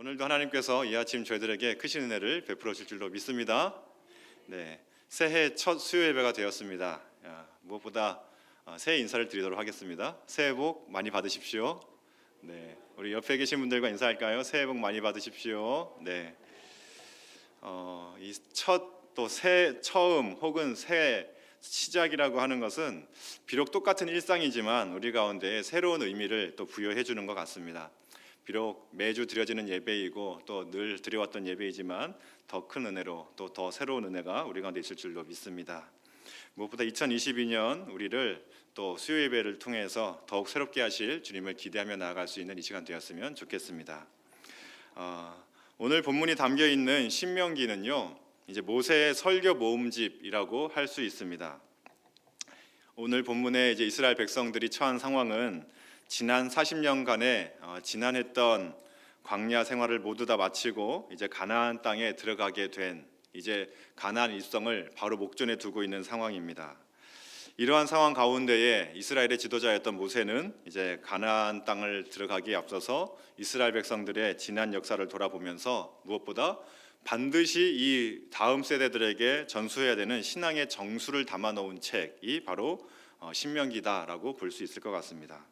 오늘도 하나님께서 이 아침 저희들에게 크신 은혜를 베풀어 줄 줄로 믿습니다. 새해 첫 수요 예배가 되었습니다. 무엇보다 새해 인사를 드리도록 하겠습니다. 새해 복 많이 받으십시오. 우리 옆에 계신 분들과 인사할까요? 새해 복 많이 받으십시오. 이 새 처음 혹은 새 시작이라고 하는 것은 비록 똑같은 일상이지만 우리 가운데 새로운 의미를 또 부여해 주는 것 같습니다. 비록 매주 드려지는 예배이고 또 늘 드려왔던 예배이지만 더 큰 은혜로 또 더 새로운 은혜가 우리 가운데 있을 줄로 믿습니다. 무엇보다 2022년 우리를 또 수요 예배를 통해서 더욱 새롭게 하실 주님을 기대하며 나아갈 수 있는 이 시간 되었으면 좋겠습니다. 오늘 본문이 담겨 있는 신명기는요, 이제 모세의 설교 모음집이라고 할 수 있습니다. 오늘 본문에 이제 이스라엘 백성들이 처한 상황은 지난 40년간의 지난했던 광야 생활을 모두 다 마치고 이제 가나안 땅에 들어가게 된 이제 가나안 일성을 바로 목전에 두고 있는 상황입니다. 이러한 상황 가운데에 이스라엘의 지도자였던 모세는 이제 가나안 땅을 들어가기에 앞서서 이스라엘 백성들의 지난 역사를 돌아보면서 무엇보다 반드시 이 다음 세대들에게 전수해야 되는 신앙의 정수를 담아놓은 책이 바로 신명기다라고 볼 수 있을 것 같습니다.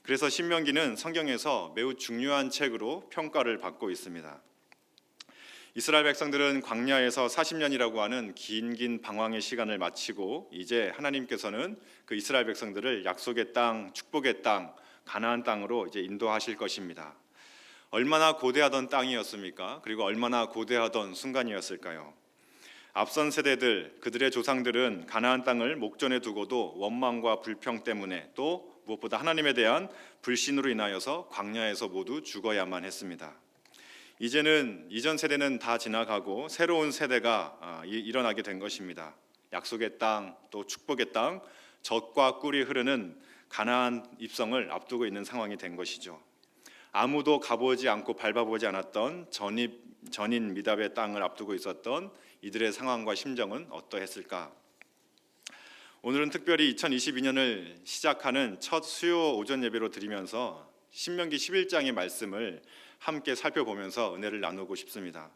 그래서 신명기는 성경에서 매우 중요한 책으로 평가를 받고 있습니다. 이스라엘 백성들은 광야에서 40년이라고 하는 긴 방황의 시간을 마치고 이제 하나님께서는 그 이스라엘 백성들을 약속의 땅, 축복의 땅, 가나안 땅으로 이제 인도하실 것입니다. 얼마나 고대하던 땅이었습니까? 그리고 얼마나 고대하던 순간이었을까요? 앞선 세대들, 그들의 조상들은 가나안 땅을 목전에 두고도 원망과 불평 때문에 또 무엇보다 하나님에 대한 불신으로 인하여서 광야에서 모두 죽어야만 했습니다. 이제는 이전 세대는 다 지나가고 새로운 세대가 일어나게 된 것입니다. 약속의 땅, 또 축복의 땅, 젖과 꿀이 흐르는 가나안 입성을 앞두고 있는 상황이 된 것이죠. 아무도 가보지 않고 밟아보지 않았던 전인 미답의 땅을 앞두고 있었던 이들의 상황과 심정은 어떠했을까? 오늘은 특별히 2022년을 시작하는 첫 수요 오전 예배로 드리면서 신명기 11장의 말씀을 함께 살펴보면서 은혜를 나누고 싶습니다.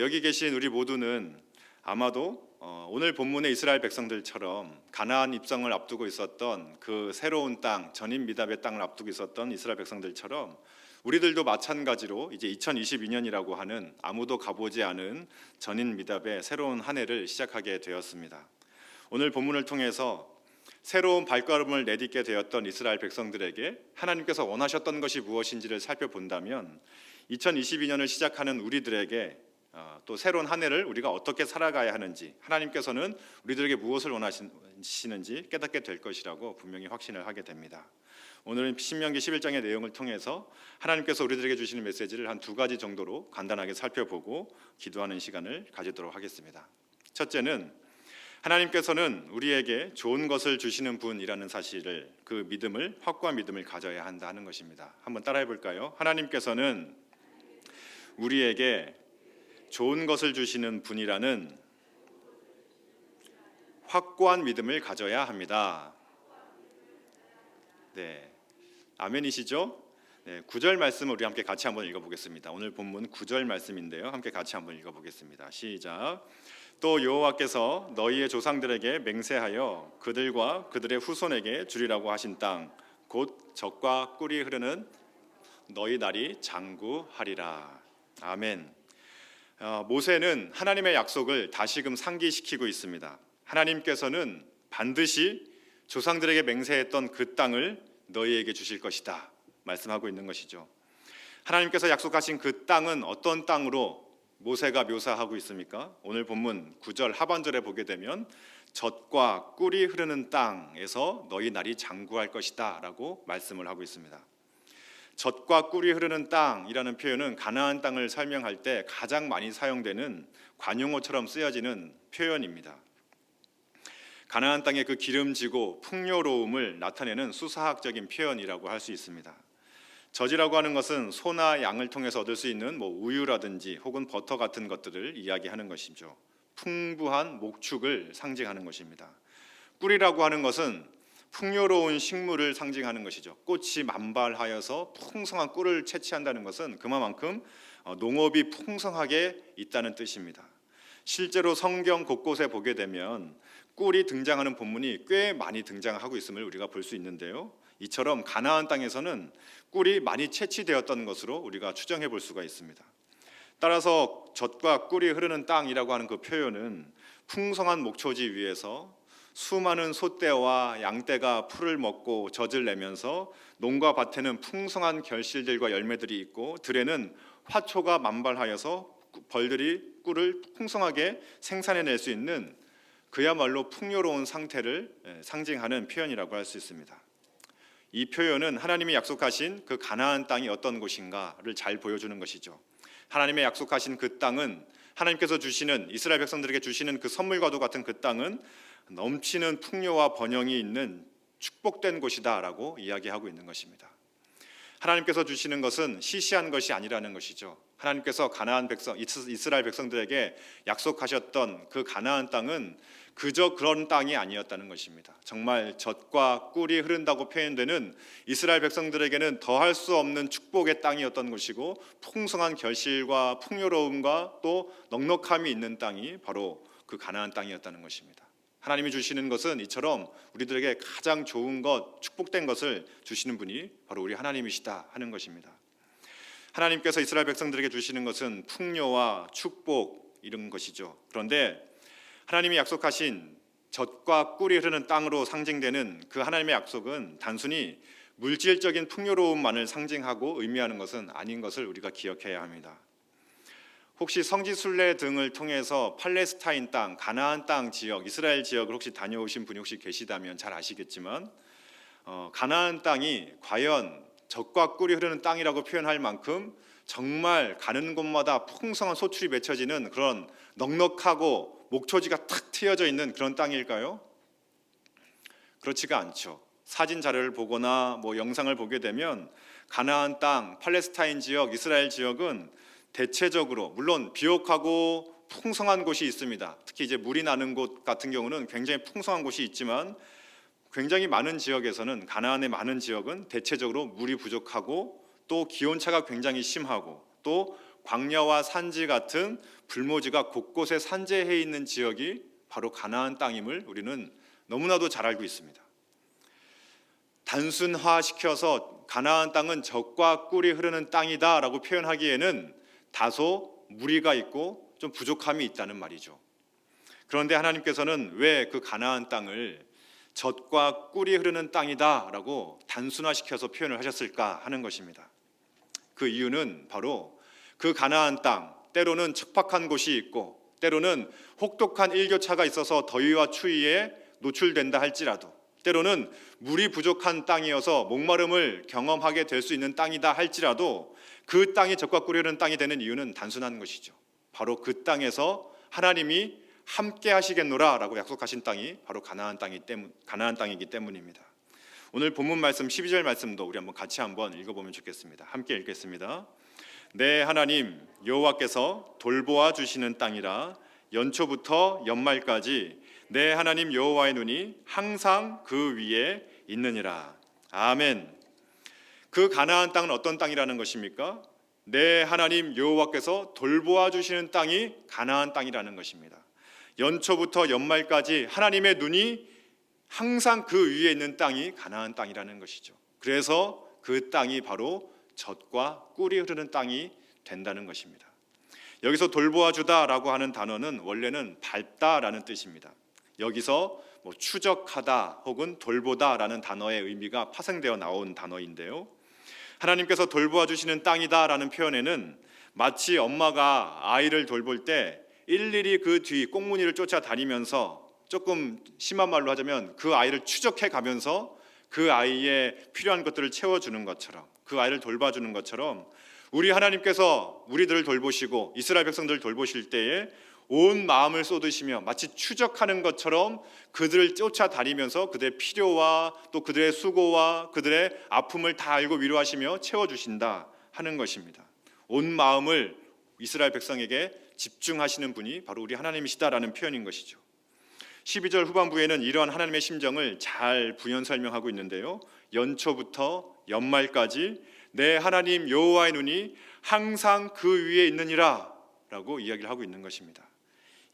여기 계신 우리 모두는 아마도 오늘 본문의 이스라엘 백성들처럼 가나안 입성을 앞두고 있었던 그 새로운 땅, 전인 미답의 땅을 앞두고 있었던 이스라엘 백성들처럼 우리들도 마찬가지로 이제 2022년이라고 하는 아무도 가보지 않은 전인 미답의 새로운 한 해를 시작하게 되었습니다. 오늘 본문을 통해서 새로운 발걸음을 내딛게 되었던 이스라엘 백성들에게 하나님께서 원하셨던 것이 무엇인지를 살펴본다면 2022년을 시작하는 우리들에게 또 새로운 한 해를 우리가 어떻게 살아가야 하는지, 하나님께서는 우리들에게 무엇을 원하시는지 깨닫게 될 것이라고 분명히 확신을 하게 됩니다. 오늘은 신명기 11장의 내용을 통해서 하나님께서 우리들에게 주시는 메시지를 한 두 가지 정도로 간단하게 살펴보고 기도하는 시간을 가지도록 하겠습니다. 첫째는 하나님께서는 우리에게 좋은 것을 주시는 분이라는 사실을, 그 믿음을, 확고한 믿음을 가져야 한다 하는 것입니다. 한번 따라해 볼까요? 하나님께서는 우리에게 좋은 것을 주시는 분이라는 확고한 믿음을 가져야 합니다. 아멘이시죠? 9절 말씀을 우리 함께 같이 한번 읽어보겠습니다. 오늘 본문 9절 말씀인데요, 함께 같이 한번 읽어보겠습니다. 시작. 또 여호와께서 너희의 조상들에게 맹세하여 그들과 그들의 후손에게 주리라고 하신 땅, 곧 젖과 꿀이 흐르는 너희 날이 장구하리라. 아멘. 모세는 하나님의 약속을 다시금 상기시키고 있습니다. 하나님께서는 반드시 조상들에게 맹세했던 그 땅을 너희에게 주실 것이다 말씀하고 있는 것이죠. 하나님께서 약속하신 그 땅은 어떤 땅으로 모세가 묘사하고 있습니까? 오늘 본문 9절 하반절에 보게 되면 젖과 꿀이 흐르는 땅에서 너희 날이 장구할 것이다 라고 말씀을 하고 있습니다. 젖과 꿀이 흐르는 땅이라는 표현은 가나안 땅을 설명할 때 가장 많이 사용되는 관용어처럼 쓰여지는 표현입니다. 가나안 땅의 그 기름지고 풍요로움을 나타내는 수사학적인 표현이라고 할 수 있습니다. 젖이라고 하는 것은 소나 양을 통해서 얻을 수 있는 우유라든지 혹은 버터 같은 것들을 이야기하는 것이죠. 풍부한 목축을 상징하는 것입니다. 꿀이라고 하는 것은 풍요로운 식물을 상징하는 것이죠. 꽃이 만발하여서 풍성한 꿀을 채취한다는 것은 그만큼 농업이 풍성하게 있다는 뜻입니다. 실제로 성경 곳곳에 보게 되면 꿀이 등장하는 본문이 꽤 많이 등장하고 있음을 우리가 볼 수 있는데요. 이처럼 가나안 땅에서는 꿀이 많이 채취되었던 것으로 우리가 추정해 볼 수가 있습니다. 따라서 젖과 꿀이 흐르는 땅이라고 하는 그 표현은 풍성한 목초지 위에서 수많은 소떼와 양떼가 풀을 먹고 젖을 내면서 농가 밭에는 풍성한 결실들과 열매들이 있고 들에는 화초가 만발하여서 벌들이 꿀을 풍성하게 생산해낼 수 있는 그야말로 풍요로운 상태를 상징하는 표현이라고 할 수 있습니다. 이 표현은 하나님이 약속하신 그 가나안 땅이 어떤 곳인가를 잘 보여주는 것이죠. 하나님의 약속하신 그 땅은 하나님께서 주시는 이스라엘 백성들에게 주시는 그 선물과도 같은 그 땅은 넘치는 풍요와 번영이 있는 축복된 곳이다라고 이야기하고 있는 것입니다. 하나님께서 주시는 것은 시시한 것이 아니라는 것이죠. 하나님께서 가나안 백성, 이스라엘 백성들에게 약속하셨던 그 가나안 땅은 그저 그런 땅이 아니었다는 것입니다. 정말 젖과 꿀이 흐른다고 표현되는 이스라엘 백성들에게는 더할 수 없는 축복의 땅이었던 것이고 풍성한 결실과 풍요로움과 또 넉넉함이 있는 땅이 바로 그 가나안 땅이었다는 것입니다. 하나님이 주시는 것은 이처럼 우리들에게 가장 좋은 것, 축복된 것을 주시는 분이 바로 우리 하나님이시다 하는 것입니다. 하나님께서 이스라엘 백성들에게 주시는 것은 풍요와 축복 이런 것이죠. 그런데 하나님이 약속하신 젖과 꿀이 흐르는 땅으로 상징되는 그 하나님의 약속은 단순히 물질적인 풍요로움만을 상징하고 의미하는 것은 아닌 것을 우리가 기억해야 합니다. 혹시 성지순례 등을 통해서 팔레스타인 땅, 가나안 땅 지역, 이스라엘 지역을 혹시 다녀오신 분이 혹시 계시다면 잘 아시겠지만 가나안 땅이 과연 젖과 꿀이 흐르는 땅이라고 표현할 만큼 정말 가는 곳마다 풍성한 소출이 맺혀지는 그런 넉넉하고 목초지가 탁 트여져 있는 그런 땅일까요? 그렇지가 않죠. 사진 자료를 보거나 영상을 보게 되면 가나안 땅, 팔레스타인 지역, 이스라엘 지역은 대체적으로 물론 비옥하고 풍성한 곳이 있습니다. 특히 이제 물이 나는 곳 같은 경우는 굉장히 풍성한 곳이 있지만 굉장히 많은 지역에서는 가나안의 많은 지역은 대체적으로 물이 부족하고 또 기온차가 굉장히 심하고 또 광야와 산지 같은 불모지가 곳곳에 산재해 있는 지역이 바로 가나안 땅임을 우리는 너무나도 잘 알고 있습니다. 단순화시켜서 가나안 땅은 젖과 꿀이 흐르는 땅이다라고 표현하기에는 다소 무리가 있고 좀 부족함이 있다는 말이죠. 그런데 하나님께서는 왜 그 가나안 땅을 젖과 꿀이 흐르는 땅이다라고 단순화시켜서 표현을 하셨을까 하는 것입니다. 그 이유는 바로 그 가나안 땅, 때로는 척박한 곳이 있고 때로는 혹독한 일교차가 있어서 더위와 추위에 노출된다 할지라도 때로는 물이 부족한 땅이어서 목마름을 경험하게 될 수 있는 땅이다 할지라도 그 땅이 젖과 꿀이 흐르는 땅이 되는 이유는 단순한 것이죠. 바로 그 땅에서 하나님이 함께 하시겠노라 라고 약속하신 땅이 바로 가나안 땅이기 때문입니다. 오늘 본문 말씀 12절 말씀도 우리 같이 한번 읽어보면 좋겠습니다. 함께 읽겠습니다. 내 하나님 여호와께서 돌보아 주시는 땅이라 연초부터 연말까지 내 하나님 여호와의 눈이 항상 그 위에 있느니라. 아멘. 그 가나안 땅은 어떤 땅이라는 것입니까? 내 하나님 여호와께서 돌보아 주시는 땅이 가나안 땅이라는 것입니다. 연초부터 연말까지 하나님의 눈이 항상 그 위에 있는 땅이 가나안 땅이라는 것이죠. 그래서 그 땅이 바로 젖과 꿀이 흐르는 땅이 된다는 것입니다. 여기서 돌보아 주다라고 하는 단어는 원래는 밟다라는 뜻입니다. 여기서 추적하다 혹은 돌보다라는 단어의 의미가 파생되어 나온 단어인데요. 하나님께서 돌보아 주시는 땅이다라는 표현에는 마치 엄마가 아이를 돌볼 때 일일이 그 뒤 꽁무니를 쫓아다니면서 조금 심한 말로 하자면 그 아이를 추적해 가면서 그 아이의 필요한 것들을 채워주는 것처럼 그 아이를 돌봐주는 것처럼 우리 하나님께서 우리들을 돌보시고 이스라엘 백성들을 돌보실 때에 온 마음을 쏟으시며 마치 추적하는 것처럼 그들을 쫓아다니면서 그들의 필요와 또 그들의 수고와 그들의 아픔을 다 알고 위로하시며 채워주신다 하는 것입니다. 온 마음을 이스라엘 백성에게 집중하시는 분이 바로 우리 하나님이시다라는 표현인 것이죠. 12절 후반부에는 이러한 하나님의 심정을 잘 부연 설명하고 있는데요. 연초부터 연말까지 내 하나님 여호와의 눈이 항상 그 위에 있느니라 라고 이야기를 하고 있는 것입니다.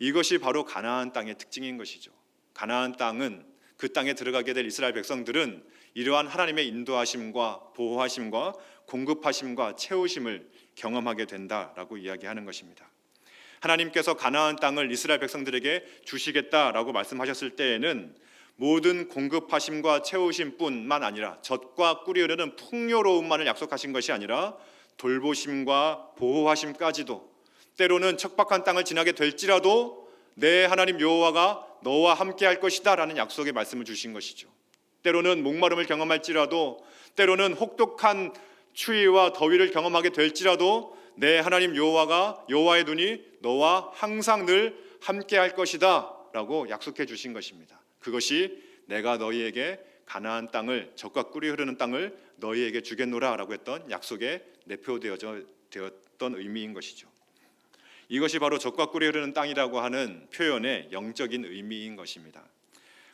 이것이 바로 가나안 땅의 특징인 것이죠. 가나안 땅은, 그 땅에 들어가게 될 이스라엘 백성들은 이러한 하나님의 인도하심과 보호하심과 공급하심과 채우심을 경험하게 된다라고 이야기하는 것입니다. 하나님께서 가나안 땅을 이스라엘 백성들에게 주시겠다라고 말씀하셨을 때에는 모든 공급하심과 채우심뿐만 아니라 젖과 꿀이 흐르는 풍요로움만을 약속하신 것이 아니라 돌보심과 보호하심까지도, 때로는 척박한 땅을 지나게 될지라도 내 하나님 여호와가 너와 함께 할 것이다 라는 약속의 말씀을 주신 것이죠. 때로는 목마름을 경험할지라도, 때로는 혹독한 추위와 더위를 경험하게 될지라도 내 하나님 여호와의 눈이 너와 항상 늘 함께 할 것이다 라고 약속해 주신 것입니다. 그것이 내가 너희에게 가나안 땅을, 젖과 꿀이 흐르는 땅을 너희에게 주겠노라 라고 했던 약속에 내포되었던 의미인 것이죠. 이것이 바로 젖과 꿀이 흐르는 땅이라고 하는 표현의 영적인 의미인 것입니다.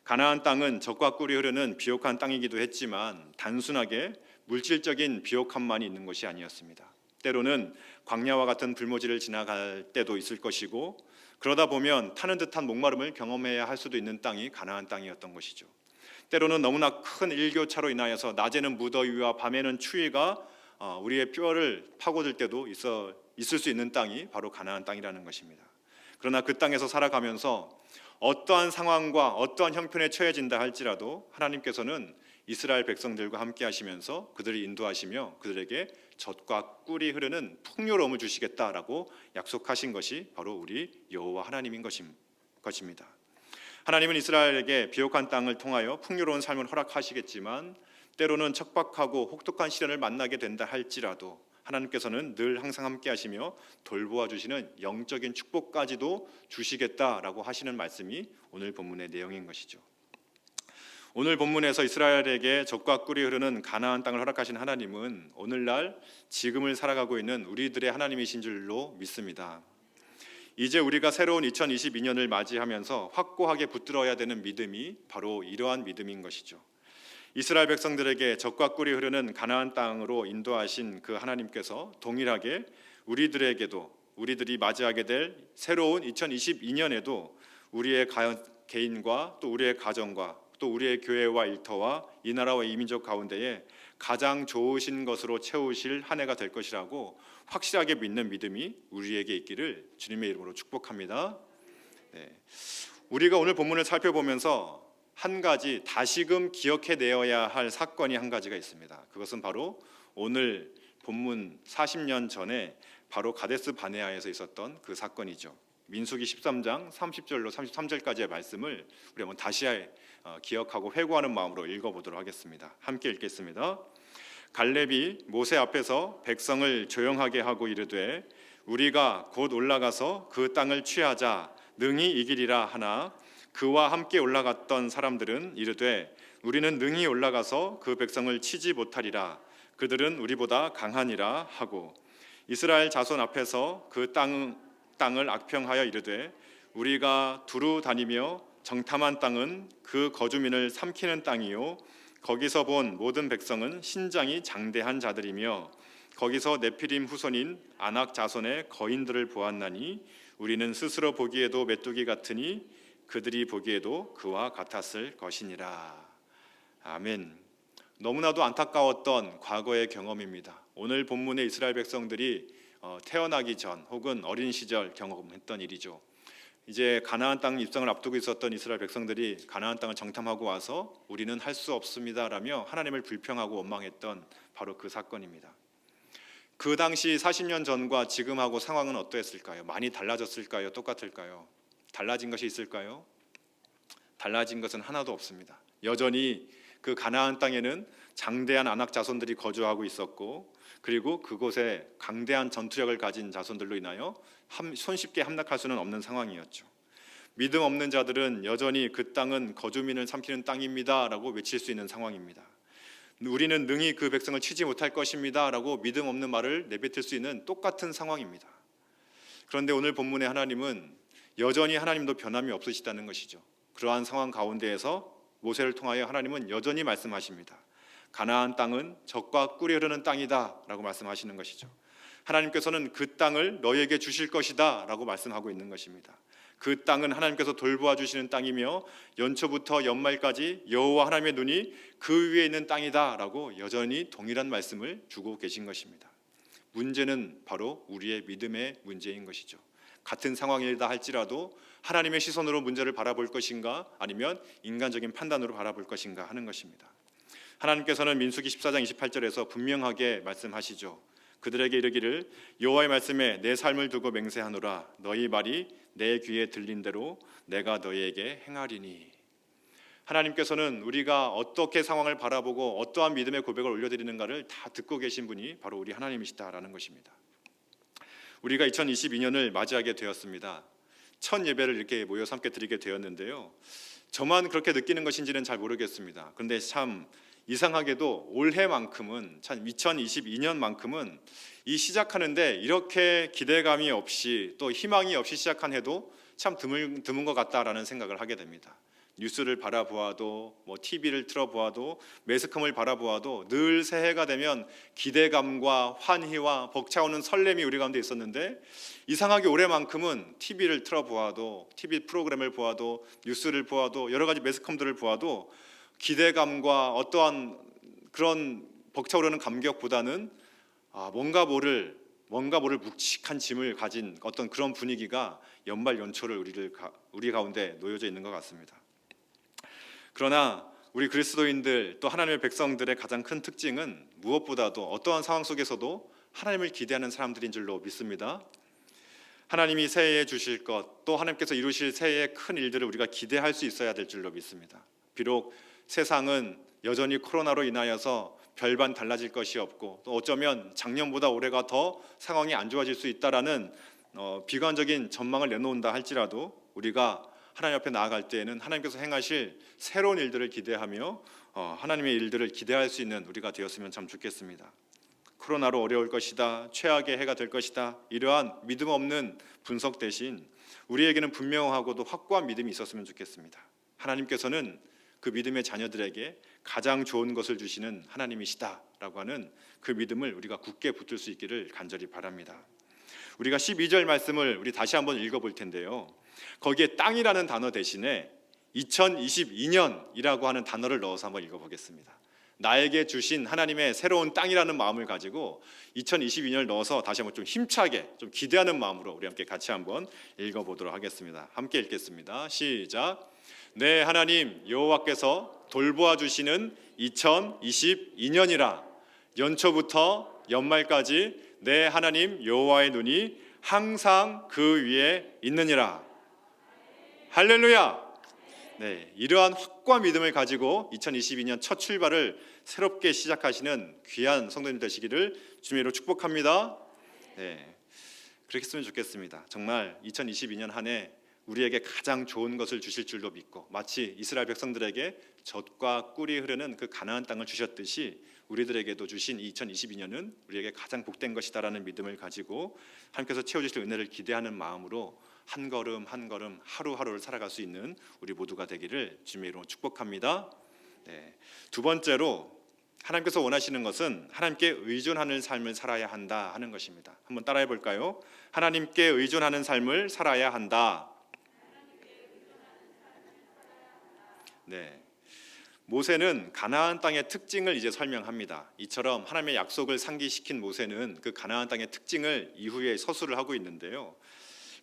가나안 땅은 젖과 꿀이 흐르는 비옥한 땅이기도 했지만 단순하게 물질적인 비옥함만이 있는 것이 아니었습니다. 때로는 광야와 같은 불모지를 지나갈 때도 있을 것이고, 그러다 보면 타는 듯한 목마름을 경험해야 할 수도 있는 땅이 가나안 땅이었던 것이죠. 때로는 너무나 큰 일교차로 인하여서 낮에는 무더위와 밤에는 추위가 우리의 뼈를 파고들 때도 있을 수 있는 땅이 바로 가나안 땅이라는 것입니다. 그러나 그 땅에서 살아가면서 어떠한 상황과 어떠한 형편에 처해진다 할지라도 하나님께서는 이스라엘 백성들과 함께 하시면서 그들을 인도하시며 그들에게 젖과 꿀이 흐르는 풍요로움을 주시겠다라고 약속하신 것이 바로 우리 여호와 하나님인 것입니다. 하나님은 이스라엘에게 비옥한 땅을 통하여 풍요로운 삶을 허락하시겠지만 때로는 척박하고 혹독한 시련을 만나게 된다 할지라도 하나님께서는 늘 항상 함께 하시며 돌보아 주시는 영적인 축복까지도 주시겠다라고 하시는 말씀이 오늘 본문의 내용인 것이죠. 오늘 본문에서 이스라엘에게 젖과 꿀이 흐르는 가나안 땅을 허락하신 하나님은 오늘날 지금을 살아가고 있는 우리들의 하나님이신 줄로 믿습니다. 이제 우리가 새로운 2022년을 맞이하면서 확고하게 붙들어야 되는 믿음이 바로 이러한 믿음인 것이죠. 이스라엘 백성들에게 젖과 꿀이 흐르는 가나안 땅으로 인도하신 그 하나님께서 동일하게 우리들이 맞이하게 될 새로운 2022년에도 우리의 개인과 또 우리의 가정과 또 우리의 교회와 일터와 이 나라와 이 민족 가운데에 가장 좋으신 것으로 채우실 한 해가 될 것이라고 확실하게 믿는 믿음이 우리에게 있기를 주님의 이름으로 축복합니다. 우리가 오늘 본문을 살펴보면서 한 가지 다시금 기억해내어야 할 사건이 한 가지가 있습니다. 그것은 바로 오늘 본문 40년 전에 바로 가데스 바네아에서 있었던 그 사건이죠. 민수기 13장 30절로 33절까지의 말씀을 우리 한번 다시 기억하고 회고하는 마음으로 읽어보도록 하겠습니다. 함께 읽겠습니다. 갈렙이 모세 앞에서 백성을 조용하게 하고 이르되 우리가 곧 올라가서 그 땅을 취하자 능히 이기리라 하나 그와 함께 올라갔던 사람들은 이르되 우리는 능히 올라가서 그 백성을 치지 못하리라 그들은 우리보다 강하니라 하고 이스라엘 자손 앞에서 그 땅을 악평하여 이르되 우리가 두루 다니며 정탐한 땅은 그 거주민을 삼키는 땅이요 거기서 본 모든 백성은 신장이 장대한 자들이며 거기서 네피림 후손인 아낙 자손의 거인들을 보았나니 우리는 스스로 보기에도 메뚜기 같으니 그들이 보기에도 그와 같았을 것이니라. 아멘. 너무나도 안타까웠던 과거의 경험입니다. 오늘 본문의 이스라엘 백성들이 태어나기 전 혹은 어린 시절 경험했던 일이죠. 이제 가나안 땅 입성을 앞두고 있었던 이스라엘 백성들이 가나안 땅을 정탐하고 와서 우리는 할 수 없습니다라며 하나님을 불평하고 원망했던 바로 그 사건입니다. 그 당시 40년 전과 지금하고 상황은 어떠했을까요? 많이 달라졌을까요? 똑같을까요? 달라진 것이 있을까요? 달라진 것은 하나도 없습니다. 여전히 그 가나안 땅에는 장대한 아낙 자손들이 거주하고 있었고 그리고 그곳에 강대한 전투력을 가진 자손들로 인하여 손쉽게 함락할 수는 없는 상황이었죠. 믿음 없는 자들은 여전히 그 땅은 거주민을 삼키는 땅입니다 라고 외칠 수 있는 상황입니다. 우리는 능히 그 백성을 치지 못할 것입니다 라고 믿음 없는 말을 내뱉을 수 있는 똑같은 상황입니다. 그런데 오늘 본문의 하나님은 여전히 하나님도 변함이 없으시다는 것이죠. 그러한 상황 가운데에서 모세를 통하여 하나님은 여전히 말씀하십니다. 가나안 땅은 젖과 꿀이 흐르는 땅이다 라고 말씀하시는 것이죠. 하나님께서는 그 땅을 너희에게 주실 것이다 라고 말씀하고 있는 것입니다. 그 땅은 하나님께서 돌보아 주시는 땅이며 연초부터 연말까지 여호와 하나님의 눈이 그 위에 있는 땅이다 라고 여전히 동일한 말씀을 주고 계신 것입니다. 문제는 바로 우리의 믿음의 문제인 것이죠. 같은 상황이다 할지라도 하나님의 시선으로 문제를 바라볼 것인가 아니면 인간적인 판단으로 바라볼 것인가 하는 것입니다. 하나님께서는 민수기 14장 28절에서 분명하게 말씀하시죠. 그들에게 이르기를 여호와의 말씀에 내 삶을 두고 맹세하노라. 너희 말이 내 귀에 들린 대로 내가 너희에게 행하리니. 하나님께서는 우리가 어떻게 상황을 바라보고 어떠한 믿음의 고백을 올려드리는가를 다 듣고 계신 분이 바로 우리 하나님이시다라는 것입니다. 우리가 2022년을 맞이하게 되었습니다. 첫 예배를 이렇게 모여서 함께 드리게 되었는데요. 저만 그렇게 느끼는 것인지는 잘 모르겠습니다. 그런데 참 이상하게도 올해만큼은, 참 2022년만큼은 이 시작하는데 이렇게 기대감이 없이 또 희망이 없이 시작한 해도 참 드문 것 같다라는 생각을 하게 됩니다. 뉴스를 바라보아도 TV를 틀어보아도 매스컴을 바라보아도 늘 새해가 되면 기대감과 환희와 벅차오는 설렘이 우리 가운데 있었는데 이상하게 올해만큼은 TV를 틀어보아도 TV 프로그램을 보아도 뉴스를 보아도 여러 가지 매스컴들을 보아도 기대감과 어떠한 그런 벅차오르는 감격보다는 뭔가 모를 묵직한 짐을 가진 어떤 그런 분위기가 연말 연초를 우리 가운데 놓여져 있는 것 같습니다. 그러나 우리 그리스도인들 또 하나님의 백성들의 가장 큰 특징은 무엇보다도 어떠한 상황 속에서도 하나님을 기대하는 사람들인 줄로 믿습니다. 하나님이 새해에 주실 것, 또 하나님께서 이루실 새해의 큰 일들을 우리가 기대할 수 있어야 될 줄로 믿습니다. 비록 세상은 여전히 코로나로 인하여서 별반 달라질 것이 없고 또 어쩌면 작년보다 올해가 더 상황이 안 좋아질 수 있다라는 비관적인 전망을 내놓는다 할지라도 우리가 하나님 앞에 나아갈 때에는 하나님께서 행하실 새로운 일들을 기대하며 하나님의 일들을 기대할 수 있는 우리가 되었으면 참 좋겠습니다. 코로나로 어려울 것이다, 최악의 해가 될 것이다, 이러한 믿음 없는 분석 대신 우리에게는 분명하고도 확고한 믿음이 있었으면 좋겠습니다. 하나님께서는 그 믿음의 자녀들에게 가장 좋은 것을 주시는 하나님이시다라고 하는 그 믿음을 우리가 굳게 붙들 수 있기를 간절히 바랍니다. 우리가 12절 말씀을 우리 다시 한번 읽어볼 텐데요. 거기에 땅이라는 단어 대신에 2022년이라고 하는 단어를 넣어서 한번 읽어보겠습니다. 나에게 주신 하나님의 새로운 땅이라는 마음을 가지고 2022년을 넣어서 다시 한번 좀 힘차게 좀 기대하는 마음으로 우리 함께 같이 한번 읽어보도록 하겠습니다. 함께 읽겠습니다. 시작. 내 하나님 여호와께서 돌보아 주시는 2022년이라. 연초부터 연말까지 내 하나님 여호와의 눈이 항상 그 위에 있느니라. 할렐루야. 네, 이러한 확고한 믿음을 가지고 2022년 첫 출발을 새롭게 시작하시는 귀한 성도님 되시기를 주님으로 축복합니다. 네, 그렇게 했으면 좋겠습니다. 정말 2022년 한 해 우리에게 가장 좋은 것을 주실 줄로 믿고 마치 이스라엘 백성들에게 젖과 꿀이 흐르는 그 가나안 땅을 주셨듯이 우리들에게도 주신 2022년은 우리에게 가장 복된 것이다라는 믿음을 가지고 하나님께서 채워주실 은혜를 기대하는 마음으로 한 걸음 한 걸음 하루하루를 살아갈 수 있는 우리 모두가 되기를 주님의 이름으로 축복합니다. 네. 두 번째로 하나님께서 원하시는 것은 하나님께 의존하는 삶을 살아야 한다 하는 것입니다. 한번 따라해 볼까요? 하나님께 의존하는 삶을 살아야 한다. 네. 모세는 가나안 땅의 특징을 이제 설명합니다. 이처럼 하나님의 약속을 상기시킨 모세는 그 가나안 땅의 특징을 이후에 서술을 하고 있는데요.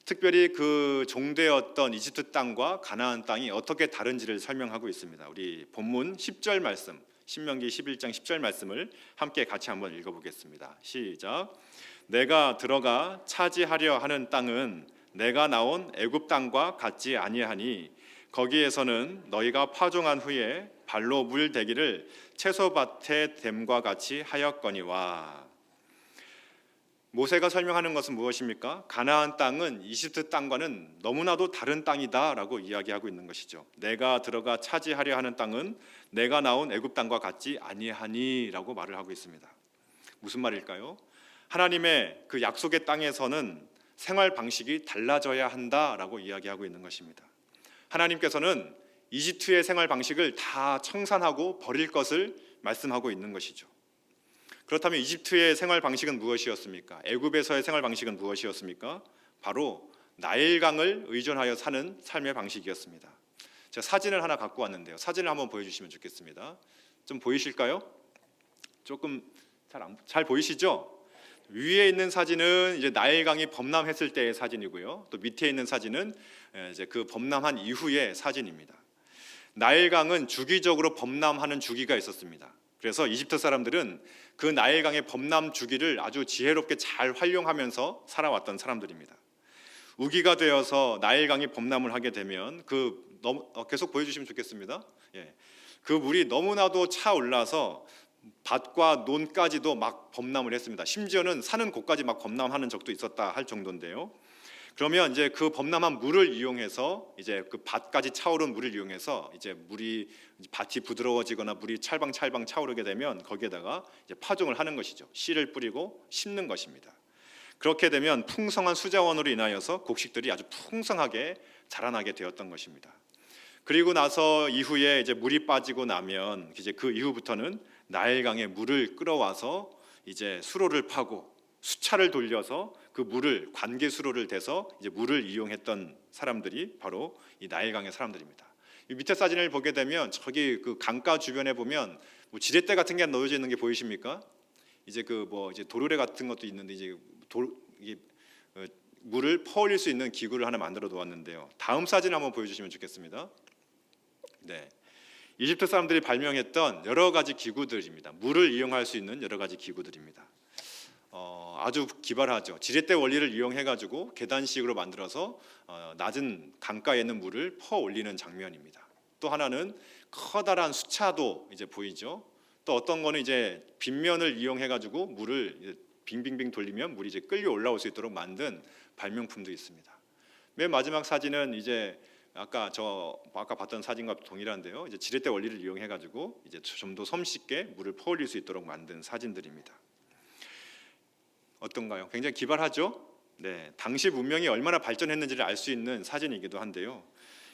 특별히 그 종되었던 이집트 땅과 가나안 땅이 어떻게 다른지를 설명하고 있습니다. 우리 본문 10절 말씀, 신명기 11장 10절 말씀을 함께 같이 한번 읽어보겠습니다. 시작. 내가 들어가 차지하려 하는 땅은 내가 나온 애굽 땅과 같지 아니하니 거기에서는 너희가 파종한 후에 발로 물 대기를 채소밭의 댐과 같이 하였거니와. 모세가 설명하는 것은 무엇입니까? 가나안 땅은 이집트 땅과는 너무나도 다른 땅이다라고 이야기하고 있는 것이죠. 내가 들어가 차지하려 하는 땅은 내가 나온 애굽 땅과 같지 아니하니라고 말을 하고 있습니다. 무슨 말일까요? 하나님의 그 약속의 땅에서는 생활 방식이 달라져야 한다라고 이야기하고 있는 것입니다. 하나님께서는 이집트의 생활 방식을 다 청산하고 버릴 것을 말씀하고 있는 것이죠. 그렇다면 이집트의 생활 방식은 무엇이었습니까? 애굽에서의 생활 방식은 무엇이었습니까? 바로 나일강을 의존하여 사는 삶의 방식이었습니다. 제가 사진을 하나 갖고 왔는데요. 사진을 한번 보여주시면 좋겠습니다. 좀 보이실까요? 조금 잘 보이시죠? 위에 있는 사진은 이제 나일강이 범람했을 때의 사진이고요. 또 밑에 있는 사진은 이제 그 범람한 이후의 사진입니다. 나일강은 주기적으로 범람하는 주기가 있었습니다. 그래서 이집트 사람들은 그 나일강의 범람 주기를 아주 지혜롭게 잘 활용하면서 살아왔던 사람들입니다. 우기가 되어서 나일강이 범람을 하게 되면 계속 보여주시면 좋겠습니다. 그 물이 너무나도 차올라서 밭과 논까지도 막 범람을 했습니다. 심지어는 사는 곳까지 막 범람하는 적도 있었다 할 정도인데요. 그러면 이제 그 범람한 물을 이용해서 이제 그 밭까지 차오른 물을 이용해서 이제 밭이 부드러워지거나 물이 찰방찰방 차오르게 되면 거기에다가 이제 파종을 하는 것이죠. 씨를 뿌리고 심는 것입니다. 그렇게 되면 풍성한 수자원으로 인하여서 곡식들이 아주 풍성하게 자라나게 되었던 것입니다. 그리고 나서 이후에 이제 물이 빠지고 나면 이제 그 이후부터는 나일강에 물을 끌어와서 이제 수로를 파고 수차를 돌려서 그 물을 관계 수로를 대서 이제 물을 이용했던 사람들이 바로 이 나일강의 사람들입니다. 이 밑에 사진을 보게 되면 저기 그 강가 주변에 보면 뭐 지렛대 같은 게 놓여져 있는 게 보이십니까? 이제 이제 도르래 같은 것도 있는데 이제 물을 퍼올릴 수 있는 기구를 하나 만들어 놓았는데요. 다음 사진 한번 보여주시면 좋겠습니다. 네, 이집트 사람들이 발명했던 여러 가지 기구들입니다. 물을 이용할 수 있는 여러 가지 기구들입니다. 아주 기발하죠. 지렛대 원리를 이용해 가지고 계단식으로 만들어서 낮은 강가에 있는 물을 퍼올리는 장면입니다. 또 하나는 커다란 수차도 이제 보이죠. 또 어떤 거는 이제 빗면을 이용해 가지고 물을 빙빙빙 돌리면 물이 이제 끌려 올라올 수 있도록 만든 발명품도 있습니다. 맨 마지막 사진은 이제 아까 봤던 사진과 동일한데요. 이제 지렛대 원리를 이용해 가지고 이제 좀 더 섬쉽게 물을 퍼올릴 수 있도록 만든 사진들입니다. 어떤가요? 굉장히 기발하죠? 네, 당시 문명이 얼마나 발전했는지를 알 수 있는 사진이기도 한데요.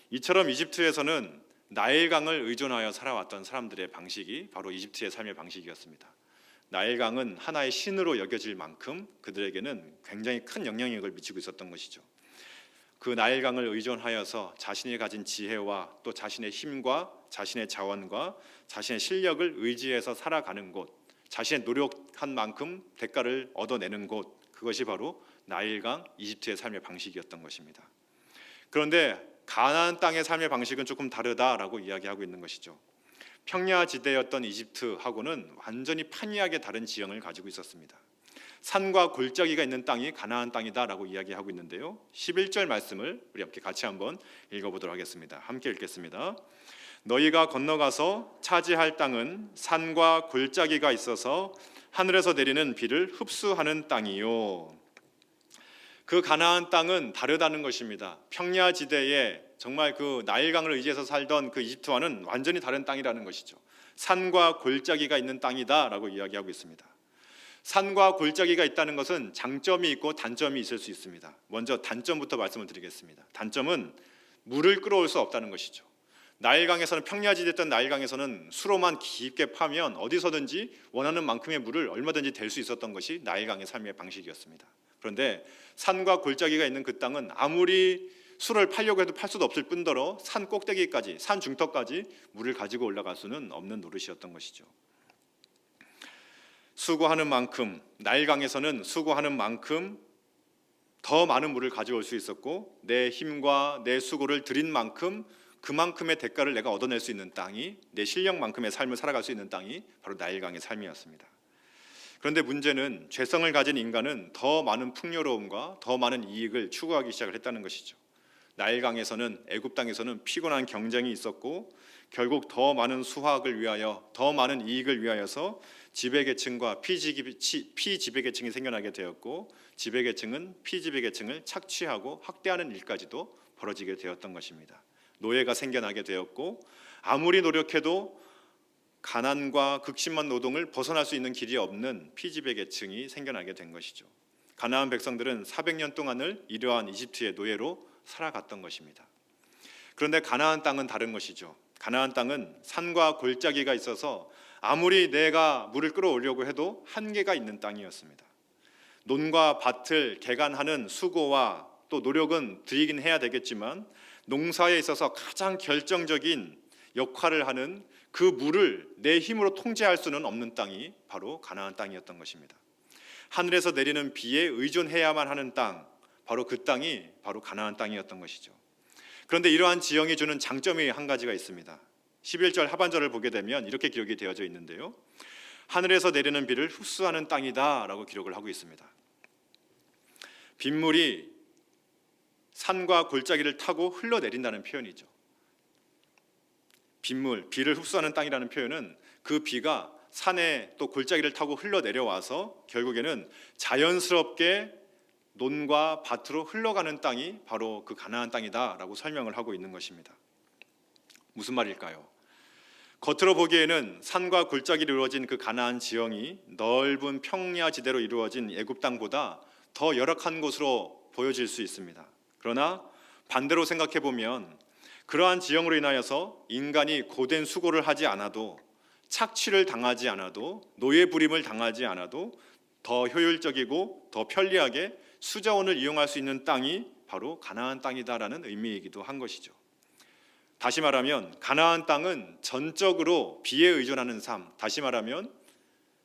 이처럼 이집트에서는 나일강을 의존하여 살아왔던 사람들의 방식이 바로 이집트의 삶의 방식이었습니다. 나일강은 하나의 신으로 여겨질 만큼 그들에게는 굉장히 큰 영향력을 미치고 있었던 것이죠. 그 나일강을 의존하여서 자신이 가진 지혜와 또 자신의 힘과 자신의 자원과 자신의 실력을 의지해서 살아가는 곳, 자신의 노력한 만큼 대가를 얻어내는 곳, 그것이 바로 나일강 이집트의 삶의 방식이었던 것입니다. 그런데 가나안 땅의 삶의 방식은 조금 다르다라고 이야기하고 있는 것이죠. 평야지대였던 이집트하고는 완전히 판이하게 다른 지형을 가지고 있었습니다. 산과 골짜기가 있는 땅이 가나안 땅이다라고 이야기하고 있는데요. 11절 말씀을 우리 함께 같이 한번 읽어보도록 하겠습니다. 함께 읽겠습니다. 너희가 건너가서 차지할 땅은 산과 골짜기가 있어서 하늘에서 내리는 비를 흡수하는 땅이요. 그 가나안 땅은 다르다는 것입니다. 평야지대에 정말 그 나일강을 의지해서 살던 그 이집트와는 완전히 다른 땅이라는 것이죠. 산과 골짜기가 있는 땅이다라고 이야기하고 있습니다. 산과 골짜기가 있다는 것은 장점이 있고 단점이 있을 수 있습니다. 먼저 단점부터 말씀을 드리겠습니다. 단점은 물을 끌어올 수 없다는 것이죠. 나일강에서는 평야지대였던 나일강에서는 수로만 깊게 파면 어디서든지 원하는 만큼의 물을 얼마든지 댈 수 있었던 것이 나일강의 삶의 방식이었습니다. 그런데 산과 골짜기가 있는 그 땅은 아무리 수로를 파려고 해도 팔 수도 없을 뿐더러 산 꼭대기까지, 산 중턱까지 물을 가지고 올라갈 수는 없는 노릇이었던 것이죠. 수고하는 만큼, 나일강에서는 수고하는 만큼 더 많은 물을 가져올 수 있었고 내 힘과 내 수고를 들인 만큼 그만큼의 대가를 내가 얻어낼 수 있는 땅이, 내 실력만큼의 삶을 살아갈 수 있는 땅이 바로 나일강의 삶이었습니다. 그런데 문제는 죄성을 가진 인간은 더 많은 풍요로움과 더 많은 이익을 추구하기 시작을 했다는 것이죠. 나일강에서는, 애굽 땅에서는 피곤한 경쟁이 있었고 결국 더 많은 수확을 위하여, 더 많은 이익을 위하여서 지배계층과 피지배계층이 생겨나게 되었고 지배계층은 피지배계층을 착취하고 학대하는 일까지도 벌어지게 되었던 것입니다. 노예가 생겨나게 되었고 아무리 노력해도 가난과 극심한 노동을 벗어날 수 있는 길이 없는 피지배계층이 생겨나게 된 것이죠. 가나안 백성들은 400년 동안을 이러한 이집트의 노예로 살아갔던 것입니다. 그런데 가나안 땅은 다른 것이죠. 가나안 땅은 산과 골짜기가 있어서 아무리 내가 물을 끌어오려고 해도 한계가 있는 땅이었습니다. 논과 밭을 개간하는 수고와 또 노력은 들이긴 해야 되겠지만 농사에 있어서 가장 결정적인 역할을 하는 그 물을 내 힘으로 통제할 수는 없는 땅이 바로 가나안 땅이었던 것입니다. 하늘에서 내리는 비에 의존해야만 하는 땅, 바로 그 땅이 바로 가나안 땅이었던 것이죠. 그런데 이러한 지형이 주는 장점이 한 가지가 있습니다. 11절 하반절을 보게 되면 이렇게 기록이 되어져 있는데요. 하늘에서 내리는 비를 흡수하는 땅이다 라고 기록을 하고 있습니다. 빗물이 산과 골짜기를 타고 흘러내린다는 표현이죠. 비를 흡수하는 땅이라는 표현은 그 비가 산에 또 골짜기를 타고 흘러내려와서 결국에는 자연스럽게 논과 밭으로 흘러가는 땅이 바로 그 가나안 땅이다라고 설명을 하고 있는 것입니다. 무슨 말일까요? 겉으로 보기에는 산과 골짜기로 이루어진 그 가나안 지형이 넓은 평야지대로 이루어진 애굽 땅보다 더 열악한 곳으로 보여질 수 있습니다. 그러나 반대로 생각해 보면 그러한 지형으로 인하여서 인간이 고된 수고를 하지 않아도, 착취를 당하지 않아도, 노예 부림을 당하지 않아도 더 효율적이고 더 편리하게 수자원을 이용할 수 있는 땅이 바로 가나안 땅이다라는 의미이기도 한 것이죠. 다시 말하면 가나안 땅은 전적으로 비에 의존하는 삶, 다시 말하면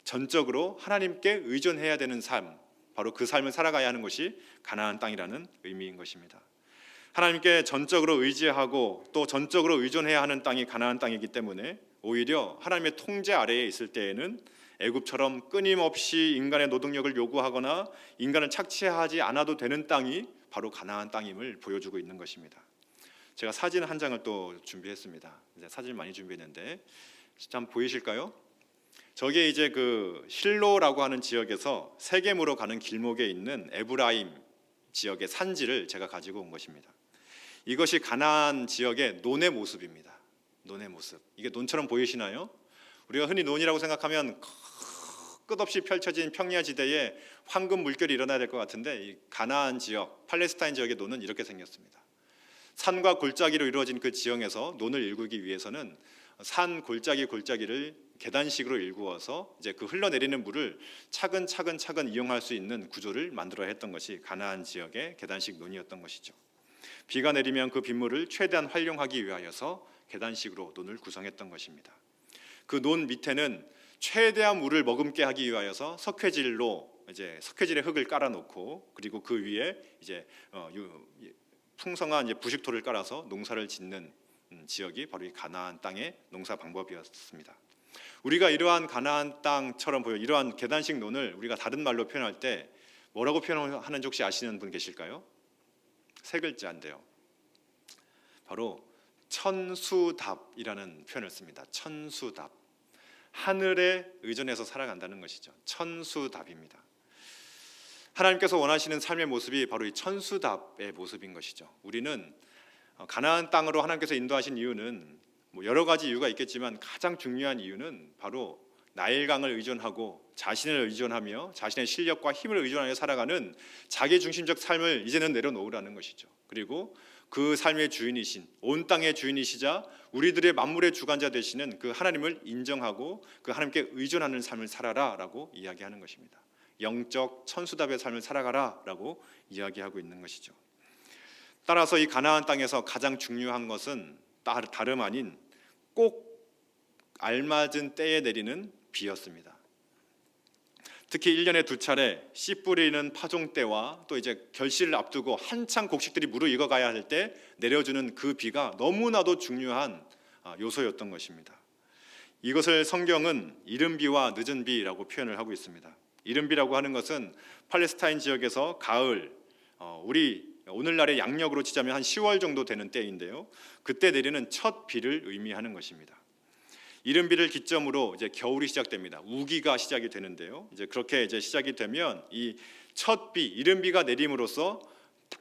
전적으로 하나님께 의존해야 되는 삶, 바로 그 삶을 살아가야 하는 것이 가나안 땅이라는 의미인 것입니다. 하나님께 전적으로 의지하고 또 전적으로 의존해야 하는 땅이 가나안 땅이기 때문에 오히려 하나님의 통제 아래에 있을 때에는 애굽처럼 끊임없이 인간의 노동력을 요구하거나 인간을 착취하지 않아도 되는 땅이 바로 가나안 땅임을 보여주고 있는 것입니다. 제가 사진 한 장을 또 준비했습니다. 이제 사진 많이 준비했는데 참 보이실까요? 저게 이제 그 실로라고 하는 지역에서 세겜으로 가는 길목에 있는 에브라임 지역의 산지를 제가 가지고 온 것입니다. 이것이 가나안 지역의 논의 모습입니다. 논의 모습. 이게 논처럼 보이시나요? 우리가 흔히 논이라고 생각하면 끝없이 펼쳐진 평야지대에 황금 물결이 일어나야 될 것 같은데 이 가나안 지역, 팔레스타인 지역의 논은 이렇게 생겼습니다. 산과 골짜기로 이루어진 그 지형에서 논을 일구기 위해서는 산 골짜기를 계단식으로 일구어서 이제 그 흘러내리는 물을 차근차근 이용할 수 있는 구조를 만들어야 했던 것이 가나안 지역의 계단식 논이었던 것이죠. 비가 내리면 그 빗물을 최대한 활용하기 위하여서 계단식으로 논을 구성했던 것입니다. 그 논 밑에는 최대한 물을 머금게 하기 위하여서 석회질로 이제 석회질의 흙을 깔아놓고 그리고 그 위에 이제 풍성한 이제 부식토를 깔아서 농사를 짓는 지역이 바로 이 가나안 땅의 농사 방법이었습니다. 우리가 이러한 가나안 땅처럼 보여 이러한 계단식 논을 우리가 다른 말로 표현할 때 뭐라고 표현하는지 혹시 아시는 분 계실까요? 세 글자인데요. 바로 천수답이라는 표현을 씁니다. 천수답. 하늘에 의존해서 살아간다는 것이죠. 천수답입니다. 하나님께서 원하시는 삶의 모습이 바로 이 천수답의 모습인 것이죠. 우리는 가나안 땅으로 하나님께서 인도하신 이유는 뭐 여러 가지 이유가 있겠지만 가장 중요한 이유는 바로 나일강을 의존하고 자신을 의존하며 자신의 실력과 힘을 의존하여 살아가는 자기 중심적 삶을 이제는 내려놓으라는 것이죠. 그리고 그 삶의 주인이신 온 땅의 주인이시자 우리들의 만물의 주관자 되시는 그 하나님을 인정하고 그 하나님께 의존하는 삶을 살아라라고 이야기하는 것입니다. 영적 천수답의 삶을 살아가라라고 이야기하고 있는 것이죠. 따라서 이 가나안 땅에서 가장 중요한 것은 다름 아닌 꼭 알맞은 때에 내리는 비였습니다. 특히 1년에 2차례 씨 뿌리는 파종 때와 또 이제 결실을 앞두고 한창 곡식들이 무르익어가야 할 때 내려주는 그 비가 너무나도 중요한 요소였던 것입니다. 이것을 성경은 이른 비와 늦은 비라고 표현을 하고 있습니다. 이른 비라고 하는 것은 팔레스타인 지역에서 가을, 우리 오늘날의 양력으로 치자면 한 10월 정도 되는 때인데요. 그때 내리는 첫 비를 의미하는 것입니다. 이른 비를 기점으로 이제 겨울이 시작됩니다. 우기가 시작이 되는데요. 이제 그렇게 이제 시작이 되면 이 첫 비, 이른 비가 내림으로써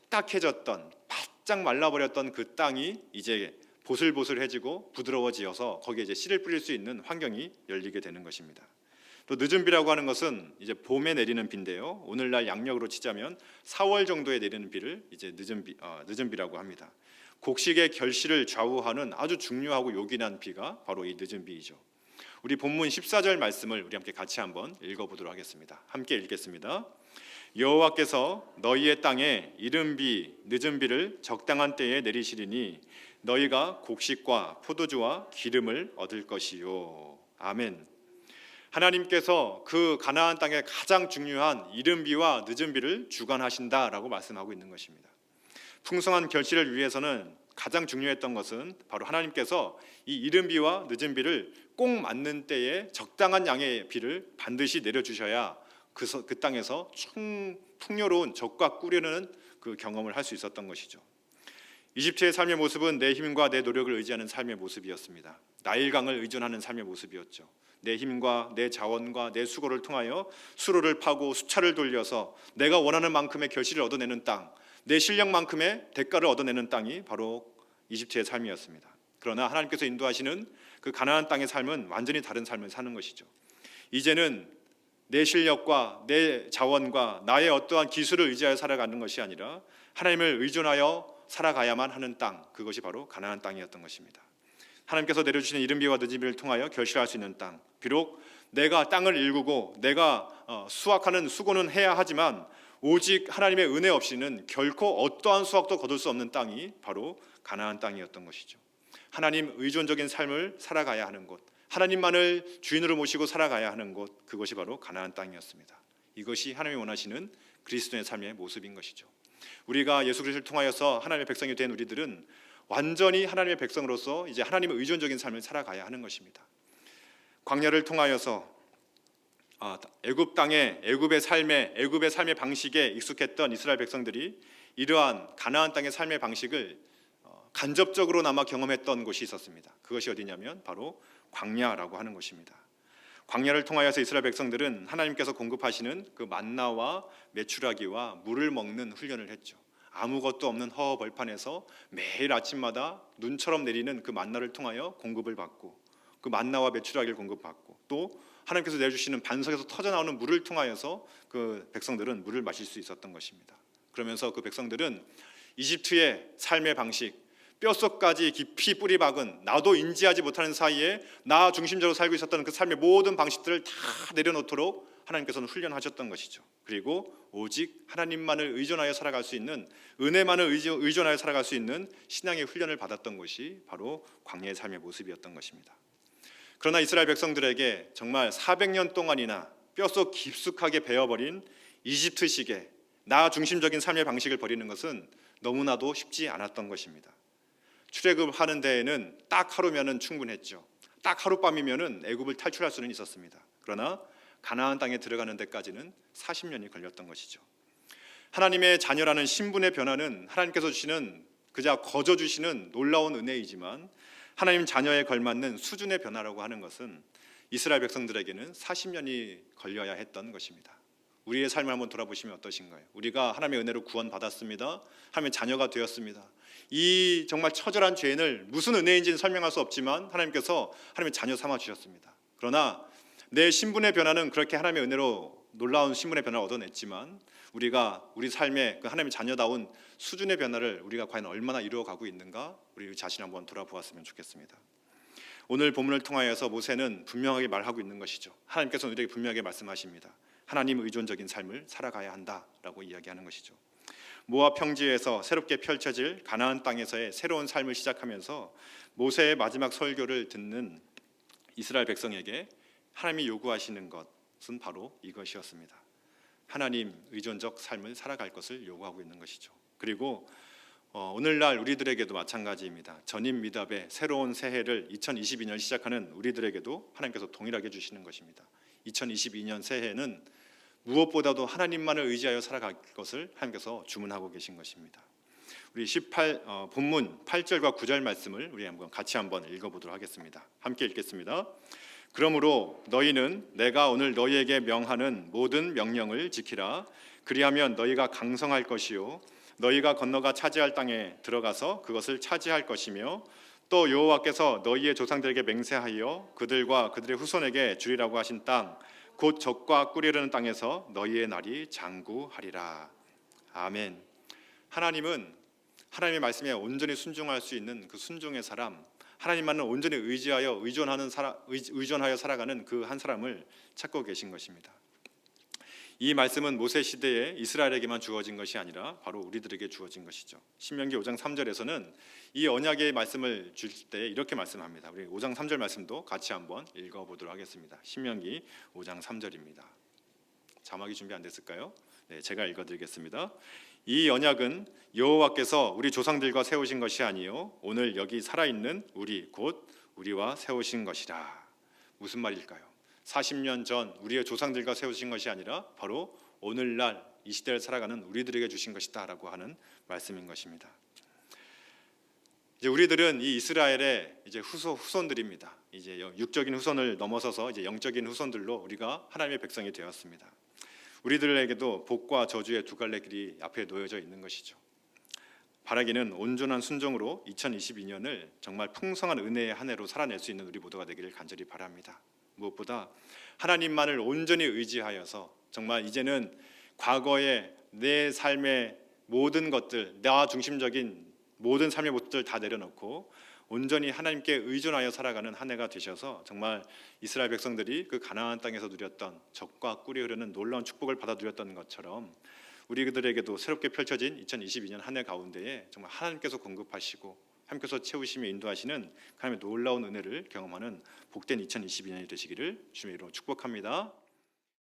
딱딱해졌던 바짝 말라버렸던 그 땅이 이제 보슬보슬해지고 부드러워지어서 거기에 이제 씨를 뿌릴 수 있는 환경이 열리게 되는 것입니다. 또 늦은 비라고 하는 것은 이제 봄에 내리는 비인데요. 오늘날 양력으로 치자면 4월 정도에 내리는 비를 이제 늦은 비라고 합니다. 곡식의 결실을 좌우하는 아주 중요하고 요긴한 비가 바로 이 늦은 비이죠. 우리 본문 14절 말씀을 우리 함께 같이 한번 읽어보도록 하겠습니다. 함께 읽겠습니다. 여호와께서 너희의 땅에 이른 비 늦은 비를 적당한 때에 내리시리니 너희가 곡식과 포도주와 기름을 얻을 것이요. 아멘. 하나님께서 그 가나안 땅의 가장 중요한 이른 비와 늦은 비를 주관하신다라고 말씀하고 있는 것입니다. 풍성한 결실을 위해서는 가장 중요했던 것은 바로 하나님께서 이 이른 비와 늦은 비를 꼭 맞는 때에 적당한 양의 비를 반드시 내려주셔야 그 땅에서 풍요로운 젖과 꿀이는 그 경험을 할 수 있었던 것이죠. 이집트의 삶의 모습은 내 힘과 내 노력을 의지하는 삶의 모습이었습니다. 나일강을 의존하는 삶의 모습이었죠. 내 힘과 내 자원과 내 수고를 통하여 수로를 파고 수차를 돌려서 내가 원하는 만큼의 결실을 얻어내는 땅, 내 실력만큼의 대가를 얻어내는 땅이 바로 이집트의 삶이었습니다. 그러나 하나님께서 인도하시는 그 가나안 땅의 삶은 완전히 다른 삶을 사는 것이죠. 이제는 내 실력과 내 자원과 나의 어떠한 기술을 의지하여 살아가는 것이 아니라 하나님을 의존하여 살아가야만 하는 땅, 그것이 바로 가나안 땅이었던 것입니다. 하나님께서 내려주시는 이른 비와 늦은 비를 통하여 결실할 수 있는 땅, 비록 내가 땅을 일구고 내가 수확하는 수고는 해야 하지만 오직 하나님의 은혜 없이는 결코 어떠한 수확도 거둘 수 없는 땅이 바로 가나안 땅이었던 것이죠. 하나님 의존적인 삶을 살아가야 하는 곳, 하나님만을 주인으로 모시고 살아가야 하는 곳, 그것이 바로 가나안 땅이었습니다. 이것이 하나님이 원하시는 그리스도의 삶의 모습인 것이죠. 우리가 예수 그리스도를 통하여서 하나님의 백성이 된 우리들은 완전히 하나님의 백성으로서 이제 하나님의 의존적인 삶을 살아가야 하는 것입니다. 광야를 통하여서 애굽 땅에 애굽의 삶의 방식에 익숙했던 이스라엘 백성들이 이러한 가나안 땅의 삶의 방식을 간접적으로나마 경험했던 곳이 있었습니다. 그것이 어디냐면 바로 광야라고 하는 곳입니다. 광야를 통하여서 이스라엘 백성들은 하나님께서 공급하시는 그 만나와 메추라기와 물을 먹는 훈련을 했죠. 아무것도 없는 허허벌판에서 매일 아침마다 눈처럼 내리는 그 만나를 통하여 공급을 받고 그 만나와 메추라기를 공급받고 또 하나님께서 내주시는 반석에서 터져나오는 물을 통하여서 그 백성들은 물을 마실 수 있었던 것입니다. 그러면서 그 백성들은 이집트의 삶의 방식, 뼛속까지 깊이 뿌리 박은 나도 인지하지 못하는 사이에 나 중심적으로 살고 있었던 그 삶의 모든 방식들을 다 내려놓도록 하나님께서는 훈련하셨던 것이죠. 그리고 오직 하나님만을 의존하여 살아갈 수 있는, 은혜만을 의존하여 살아갈 수 있는 신앙의 훈련을 받았던 것이 바로 광야의 삶의 모습이었던 것입니다. 그러나 이스라엘 백성들에게 정말 400년 동안이나 뼛속 깊숙하게 배어버린 이집트식의 나 중심적인 삶의 방식을 버리는 것은 너무나도 쉽지 않았던 것입니다. 출애굽하는 데에는 딱 하루면은 충분했죠. 딱 하룻밤이면은 애굽을 탈출할 수는 있었습니다. 그러나 가나안 땅에 들어가는 데까지는 40년이 걸렸던 것이죠. 하나님의 자녀라는 신분의 변화는 하나님께서 주시는 그저 거저 주시는 놀라운 은혜이지만 하나님 자녀에 걸맞는 수준의 변화라고 하는 것은 이스라엘 백성들에게는 40년이 걸려야 했던 것입니다. 우리의 삶을 한번 돌아보시면 어떠신가요? 우리가 하나님의 은혜로 구원받았습니다. 하나님의 자녀가 되었습니다. 이 정말 처절한 죄인을 무슨 은혜인지는 설명할 수 없지만 하나님께서 하나님의 자녀 삼아 주셨습니다. 그러나 내 신분의 변화는 그렇게 하나님의 은혜로 놀라운 신분의 변화를 얻어냈지만 우리가 우리 삶의 그 하나님의 자녀다운 수준의 변화를 우리가 과연 얼마나 이루어가고 있는가 우리 자신 한번 돌아보았으면 좋겠습니다. 오늘 본문을 통하여서 모세는 분명하게 말하고 있는 것이죠. 하나님께서 우리에게 분명하게 말씀하십니다. 하나님 의존적인 삶을 살아가야 한다라고 이야기하는 것이죠. 모압 평지에서 새롭게 펼쳐질 가나안 땅에서의 새로운 삶을 시작하면서 모세의 마지막 설교를 듣는 이스라엘 백성에게 하나님이 요구하시는 것은 바로 이것이었습니다. 하나님 의존적 삶을 살아갈 것을 요구하고 있는 것이죠. 그리고 오늘날 우리들에게도 마찬가지입니다. 전임 미답의 새로운 새해를 2022년 시작하는 우리들에게도 하나님께서 동일하게 주시는 것입니다. 2022년 새해는 무엇보다도 하나님만을 의지하여 살아갈 것을 하나님께서 주문하고 계신 것입니다. 우리 본문 8절과 9절 말씀을 우리 같이 한번 읽어보도록 하겠습니다. 함께 읽겠습니다. 그러므로 너희는 내가 오늘 너희에게 명하는 모든 명령을 지키라. 그리하면 너희가 강성할 것이요 너희가 건너가 차지할 땅에 들어가서 그것을 차지할 것이며 또 여호와께서 너희의 조상들에게 맹세하여 그들과 그들의 후손에게 주리라고 하신 땅 곧 젖과 꿀이 흐르는 땅에서 너희의 날이 장구하리라. 아멘. 하나님은 하나님의 말씀에 온전히 순종할 수 있는 그 순종의 사람, 하나님만을 온전히 의존하여 살아가는 그 한 사람을 찾고 계신 것입니다. 이 말씀은 모세 시대에 이스라엘에게만 주어진 것이 아니라 바로 우리들에게 주어진 것이죠. 신명기 5장 3절에서는 이 언약의 말씀을 줄 때 이렇게 말씀합니다. 우리 5장 3절 말씀도 같이 한번 읽어보도록 하겠습니다. 신명기 5장 3절입니다. 자막이 준비 안 됐을까요? 네, 제가 읽어드리겠습니다. 이 언약은 여호와께서 우리 조상들과 세우신 것이 아니요 오늘 여기 살아있는 우리 곧 우리와 세우신 것이라. 무슨 말일까요? 40년 전 우리의 조상들과 세우신 것이 아니라 바로 오늘날 이 시대를 살아가는 우리들에게 주신 것이다라고 하는 말씀인 것입니다. 이제 우리들은 이 이스라엘의 이제 후손들입니다. 이제 육적인 후손을 넘어서서 이제 영적인 후손들로 우리가 하나님의 백성이 되었습니다. 우리들에게도 복과 저주의 두 갈래 길이 앞에 놓여져 있는 것이죠. 바라기는 온전한 순종으로 2022년을 정말 풍성한 은혜의 한 해로 살아낼 수 있는 우리 모두가 되기를 간절히 바랍니다. 무엇보다 하나님만을 온전히 의지하여서 정말 이제는 과거의 내 삶의 모든 것들, 나 중심적인 모든 삶의 모습들 다 내려놓고 온전히 하나님께 의존하여 살아가는 한 해가 되셔서 정말 이스라엘 백성들이 그 가나안 땅에서 누렸던 젖과 꿀이 흐르는 놀라운 축복을 받아 누렸던 것처럼 우리들에게도 새롭게 펼쳐진 2022년 한 해 가운데에 정말 하나님께서 공급하시고 하나님께서 채우시며 인도하시는 하나님의 놀라운 은혜를 경험하는 복된 2022년이 되시기를 주님의 이름으로 축복합니다.